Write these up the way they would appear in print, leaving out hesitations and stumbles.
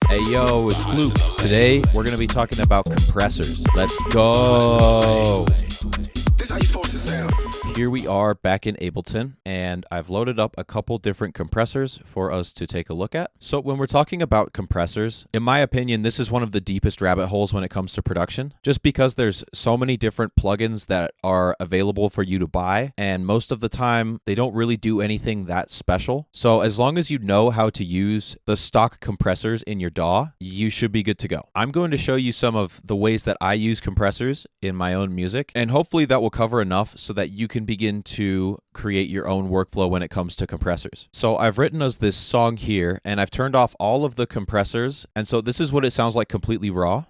Hey yo, it's Luke. Today we're going to be talking about compressors. Let's go. This how you supposed to sound. Here we are back in Ableton, and I've loaded up a couple different compressors for us to take a look at. So when we're talking about compressors, in my opinion, this is one of the deepest rabbit holes when it comes to production, just because there's so many different plugins that are available for you to buy, and most of the time they don't really do anything that special. So as long as you know how to use the stock compressors in your DAW, you should be good to go. I'm going to show you some of the ways that I use compressors in my own music, and hopefully that will cover enough so that you can begin to create your own workflow when it comes to compressors. So I've written us this song here, and I've turned off all of the compressors, and so this is what it sounds like completely raw.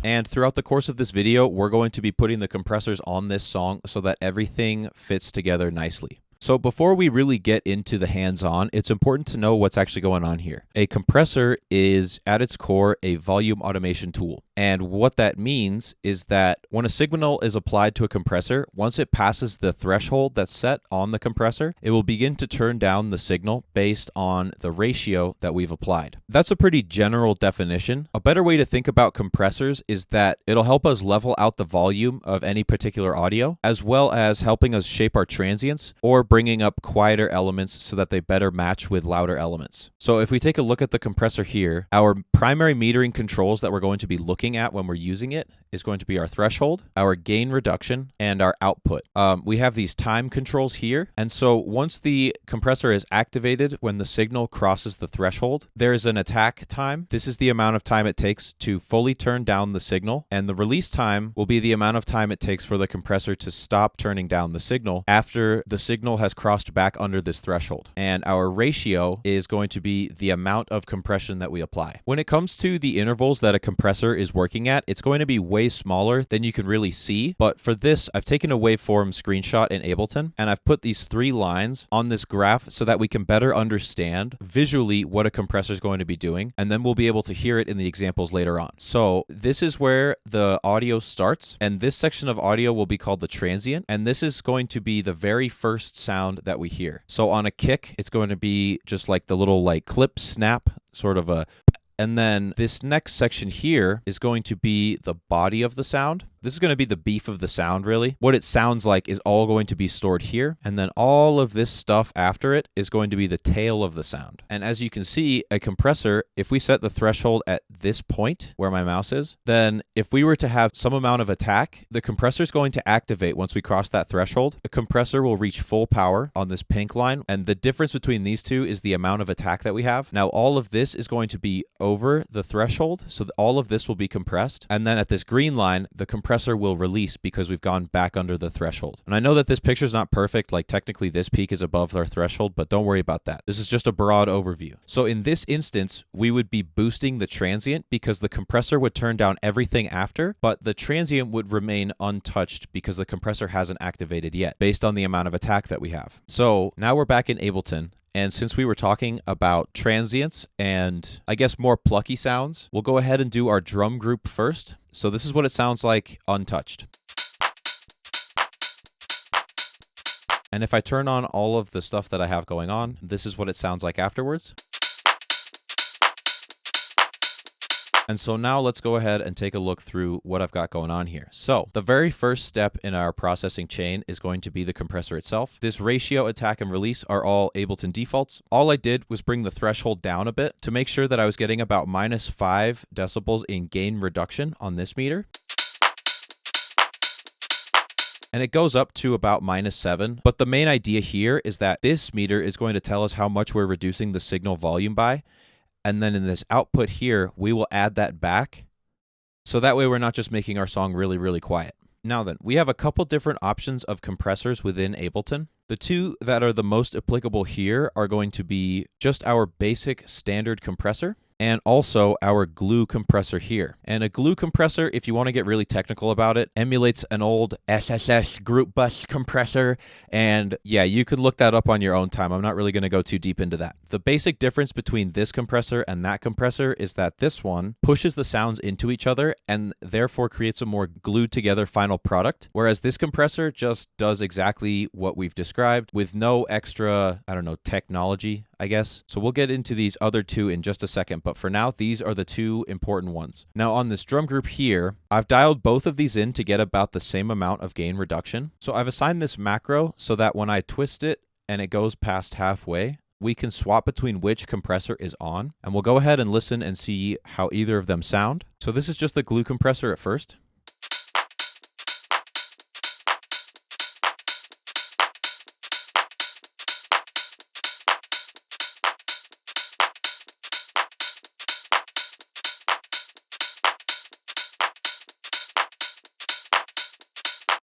And throughout the course of this video, we're going to be putting the compressors on this song so that everything fits together nicely. So before we really get into the hands-on, it's important to know what's actually going on here. A compressor is, at its core, a volume automation tool. And what that means is that when a signal is applied to a compressor, once it passes the threshold that's set on the compressor, it will begin to turn down the signal based on the ratio that we've applied. That's a pretty general definition. A better way to think about compressors is that it'll help us level out the volume of any particular audio, as well as helping us shape our transients or bringing up quieter elements so that they better match with louder elements. So if we take a look at the compressor here, our primary metering controls that we're going to be looking at when we're using it is going to be our threshold, our gain reduction, and our output. We have these time controls here, and so once the compressor is activated when the signal crosses the threshold, there is an attack time. This is the amount of time it takes to fully turn down the signal, and the release time will be the amount of time it takes for the compressor to stop turning down the signal after the signal has crossed back under this threshold. And our ratio is going to be the amount of compression that we apply. When it comes to the intervals that a compressor is working at, it's going to be way smaller than you can really see. But for this, I've taken a waveform screenshot in Ableton, and I've put these 3 lines on this graph so that we can better understand visually what a compressor is going to be doing, and then we'll be able to hear it in the examples later on. So this is where the audio starts, and this section of audio will be called the transient, and this is going to be the very first sound that we hear. So on a kick, it's going to be just like the little clip snap, sort of a. And then this next section here is going to be the body of the sound. This is going to be the beef of the sound, really. What it sounds like is all going to be stored here. And then all of this stuff after it is going to be the tail of the sound. And as you can see, a compressor, if we set the threshold at this point where my mouse is, then if we were to have some amount of attack, the compressor is going to activate once we cross that threshold. The compressor will reach full power on this pink line. And the difference between these two is the amount of attack that we have. Now, all of this is going to be over the threshold. So all of this will be compressed. And then at this green line, the compressor will release because we've gone back under the threshold. And I know that this picture is not perfect, like technically this peak is above our threshold, but don't worry about that. This is just a broad overview. So in this instance, we would be boosting the transient because the compressor would turn down everything after, but the transient would remain untouched because the compressor hasn't activated yet, based on the amount of attack that we have. So now we're back in Ableton. And since we were talking about transients and I guess more plucky sounds, we'll go ahead and do our drum group first. So this is what it sounds like untouched. And if I turn on all of the stuff that I have going on, this is what it sounds like afterwards. And so now let's go ahead and take a look through what I've got going on here. So the very first step in our processing chain is going to be the compressor itself. This ratio, attack, and release are all Ableton defaults. All I did was bring the threshold down a bit to make sure that I was getting about -5 decibels in gain reduction on this meter. And it goes up to about -7. But the main idea here is that this meter is going to tell us how much we're reducing the signal volume by. And then in this output here, we will add that back. So that way we're not just making our song really, really quiet. Now then, we have a couple different options of compressors within Ableton. The two that are the most applicable here are going to be just our basic standard compressor. and also our glue compressor here. And a glue compressor, if you want to get really technical about it, emulates an old SSS group bus compressor. And yeah, you can look that up on your own time. I'm not really going to go too deep into that. The basic difference between this compressor and that compressor is that this one pushes the sounds into each other and therefore creates a more glued together final product, whereas this compressor just does exactly what we've described with no extra, technology, I guess. So we'll get into these other two in just a second, but for now, these are the two important ones. Now on this drum group here, I've dialed both of these in to get about the same amount of gain reduction. So I've assigned this macro so that when I twist it and it goes past halfway, we can swap between which compressor is on, and we'll go ahead and listen and see how either of them sound. So this is just the glue compressor at first.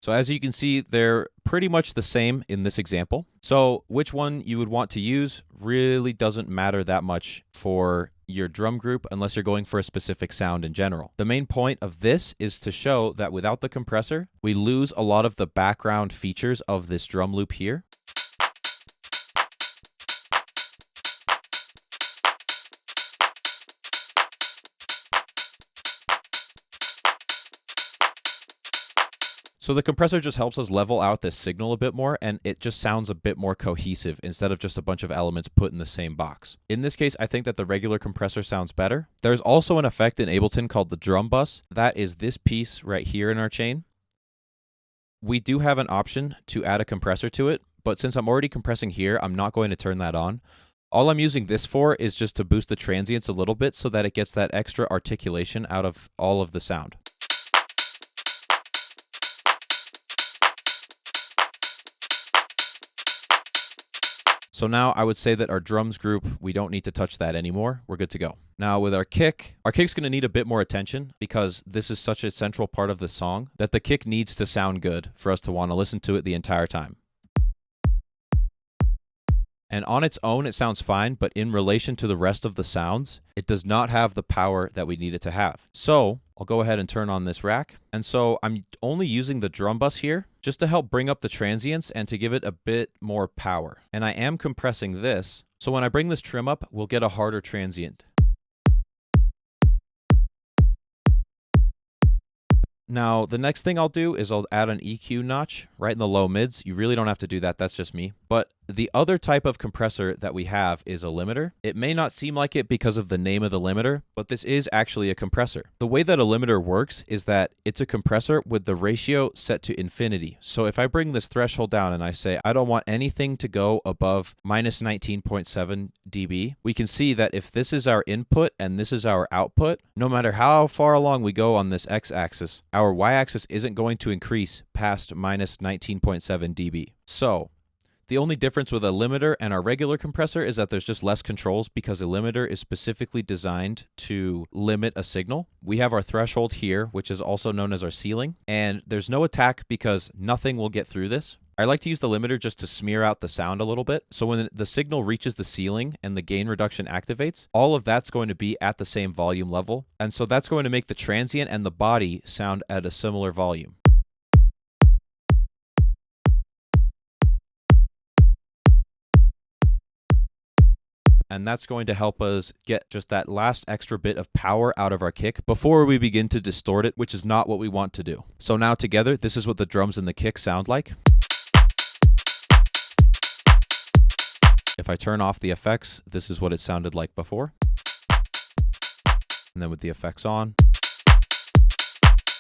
So as you can see, they're pretty much the same in this example. So which one you would want to use really doesn't matter that much for your drum group unless you're going for a specific sound in general. The main point of this is to show that without the compressor, we lose a lot of the background features of this drum loop here. So the compressor just helps us level out this signal a bit more, and it just sounds a bit more cohesive instead of just a bunch of elements put in the same box. In this case, I think that the regular compressor sounds better. There's also an effect in Ableton called the drum bus. That is this piece right here in our chain. We do have an option to add a compressor to it, but since I'm already compressing here, I'm not going to turn that on. All I'm using this for is just to boost the transients a little bit so that it gets that extra articulation out of all of the sound. So now I would say that our drums group, we don't need to touch that anymore. We're good to go. Now with our kick's going to need a bit more attention because this is such a central part of the song that the kick needs to sound good for us to want to listen to it the entire time. And on its own, it sounds fine, but in relation to the rest of the sounds, it does not have the power that we need it to have. So I'll go ahead and turn on this rack. And so I'm only using the drum bus here just to help bring up the transients and to give it a bit more power. And I am compressing this, so when I bring this trim up, we'll get a harder transient. Now, the next thing I'll do is I'll add an EQ notch right in the low mids. You really don't have to do that. That's just me. But the other type of compressor that we have is a limiter. It may not seem like it because of the name of the limiter, but this is actually a compressor. The way that a limiter works is that it's a compressor with the ratio set to infinity. So if I bring this threshold down and I say, I don't want anything to go above minus 19.7 dB, we can see that if this is our input and this is our output, no matter how far along we go on this x-axis, our y-axis isn't going to increase past minus 19.7 dB. So the only difference with a limiter and our regular compressor is that there's just less controls because a limiter is specifically designed to limit a signal. We have our threshold here, which is also known as our ceiling, and there's no attack because nothing will get through this. I like to use the limiter just to smear out the sound a little bit. So when the signal reaches the ceiling and the gain reduction activates, all of that's going to be at the same volume level. And so that's going to make the transient and the body sound at a similar volume. And that's going to help us get just that last extra bit of power out of our kick before we begin to distort it, which is not what we want to do. So now together, this is what the drums and the kick sound like. If I turn off the effects, this is what it sounded like before. And then with the effects on.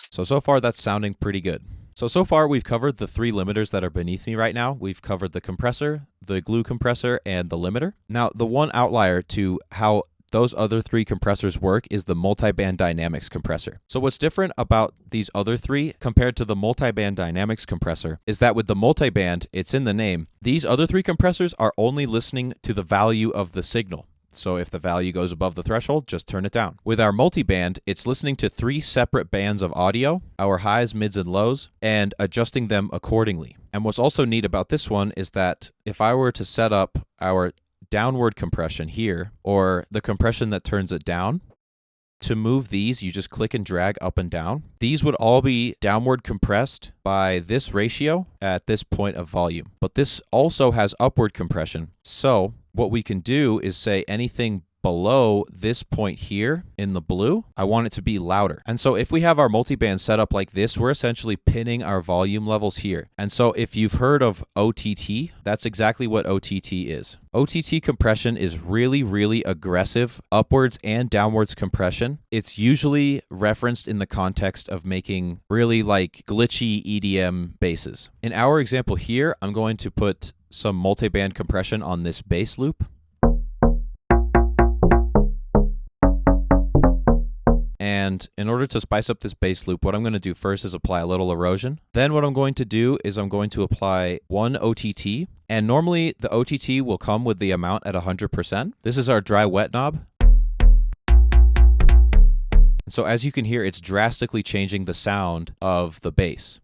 So far that's sounding pretty good. So far we've covered the three limiters that are beneath me right now. We've covered the compressor, the glue compressor, and the limiter. Now, the one outlier to how those other three compressors work is the multiband dynamics compressor. So what's different about these other three compared to the multiband dynamics compressor is that with the multiband, it's in the name, these other three compressors are only listening to the value of the signal. So if the value goes above the threshold, just turn it down. With our multiband, it's listening to three separate bands of audio, our highs, mids, and lows, and adjusting them accordingly. And what's also neat about this one is that if I were to set up our downward compression here, or the compression that turns it down. To move these, you just click and drag up and down. These would all be downward compressed by this ratio at this point of volume. But this also has upward compression. So what we can do is say anything below this point here in the blue, I want it to be louder. And so if we have our multiband set up like this, we're essentially pinning our volume levels here. And so if you've heard of OTT, that's exactly what OTT is. OTT compression is really, really aggressive upwards and downwards compression. It's usually referenced in the context of making really like glitchy EDM basses. In our example here, I'm going to put some multiband compression on this bass loop. And in order to spice up this bass loop, what I'm going to do first is apply a little erosion. Then what I'm going to do is I'm going to apply one OTT. And normally the OTT will come with the amount at 100%. This is our dry wet knob. So as you can hear, it's drastically changing the sound of the bass.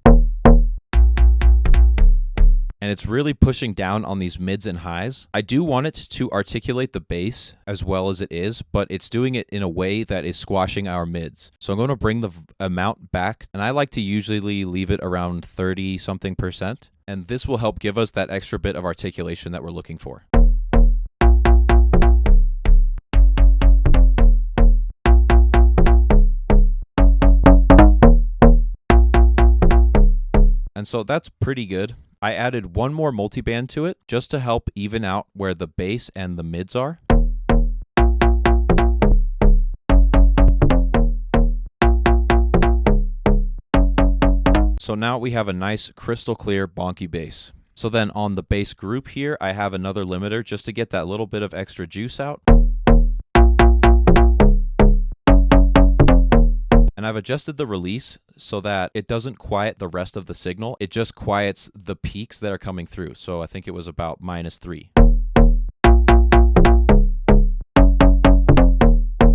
And it's really pushing down on these mids and highs. I do want it to articulate the bass as well as it is, but it's doing it in a way that is squashing our mids. So I'm going to bring the amount back, and I like to usually leave it around 30-something%. And this will help give us that extra bit of articulation that we're looking for. And so that's pretty good. I added one more multiband to it just to help even out where the bass and the mids are. So now we have a nice crystal clear bonky bass. So then on the bass group here, I have another limiter just to get that little bit of extra juice out. And I've adjusted the release so that it doesn't quiet the rest of the signal. It just quiets the peaks that are coming through. So I think it was about -3.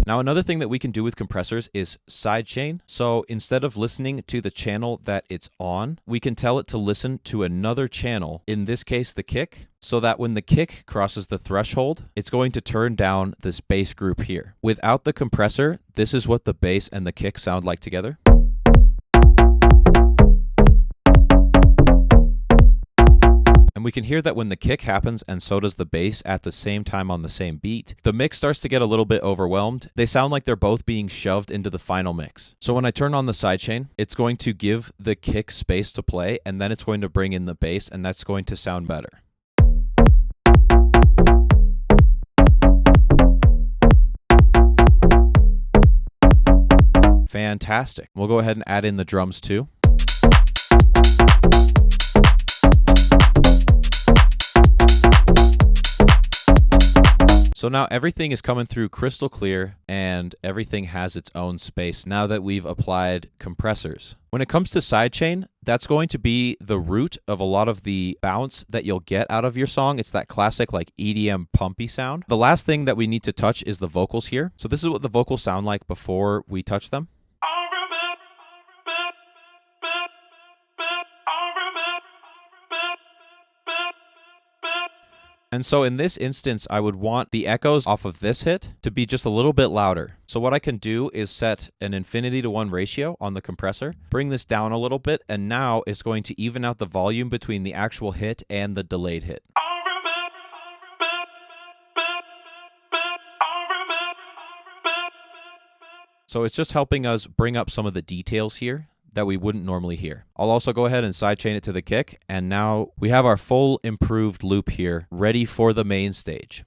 Now, another thing that we can do with compressors is sidechain. So instead of listening to the channel that it's on, we can tell it to listen to another channel, in this case, the kick, so that when the kick crosses the threshold, it's going to turn down this bass group here. Without the compressor, this is what the bass and the kick sound like together. And we can hear that when the kick happens and so does the bass at the same time on the same beat, the mix starts to get a little bit overwhelmed. They sound like they're both being shoved into the final mix. So when I turn on the sidechain, it's going to give the kick space to play, and then it's going to bring in the bass, and that's going to sound better. Fantastic. We'll go ahead and add in the drums too. So now everything is coming through crystal clear and everything has its own space now that we've applied compressors. When it comes to sidechain, that's going to be the root of a lot of the bounce that you'll get out of your song. It's that classic like EDM pumpy sound. The last thing that we need to touch is the vocals here. So this is what the vocals sound like before we touch them. And so in this instance, I would want the echoes off of this hit to be just a little bit louder. So what I can do is set an infinity to 1 ratio on the compressor, bring this down a little bit, and now it's going to even out the volume between the actual hit and the delayed hit. So it's just helping us bring up some of the details here that we wouldn't normally hear. I'll also go ahead and sidechain it to the kick, and now we have our full improved loop here, ready for the main stage.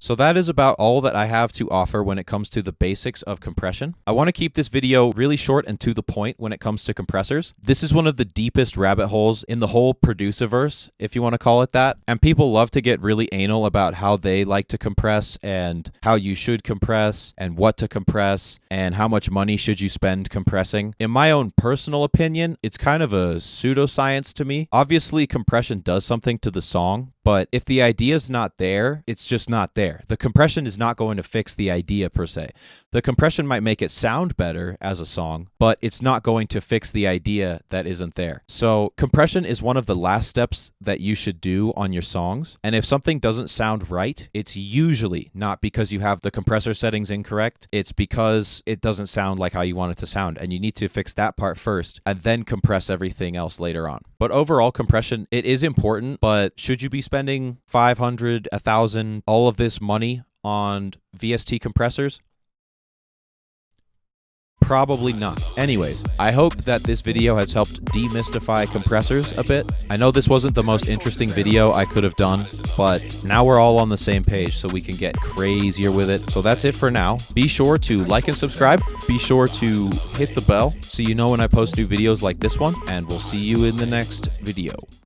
So that is about all that I have to offer when it comes to the basics of compression. I want to keep this video really short and to the point when it comes to compressors. This is one of the deepest rabbit holes in the whole Produciverse, if you want to call it that. And people love to get really anal about how they like to compress and how you should compress and what to compress and how much money should you spend compressing. In my own personal opinion, it's kind of a pseudoscience to me. Obviously, compression does something to the song, but if the idea is not there, it's just not there. The compression is not going to fix the idea per se. The compression might make it sound better as a song, but it's not going to fix the idea that isn't there. So compression is one of the last steps that you should do on your songs. And if something doesn't sound right, it's usually not because you have the compressor settings incorrect. It's because it doesn't sound like how you want it to sound. And you need to fix that part first and then compress everything else later on. But overall, compression, it is important, but should you be spending $500, $1,000, all of this money on VST compressors? Probably not. Anyways, I hope that this video has helped demystify compressors a bit. I know this wasn't the most interesting video I could have done, but now we're all on the same page so we can get crazier with it. So that's it for now. Be sure to like and subscribe. Be sure to hit the bell so you know when I post new videos like this one, and we'll see you in the next video.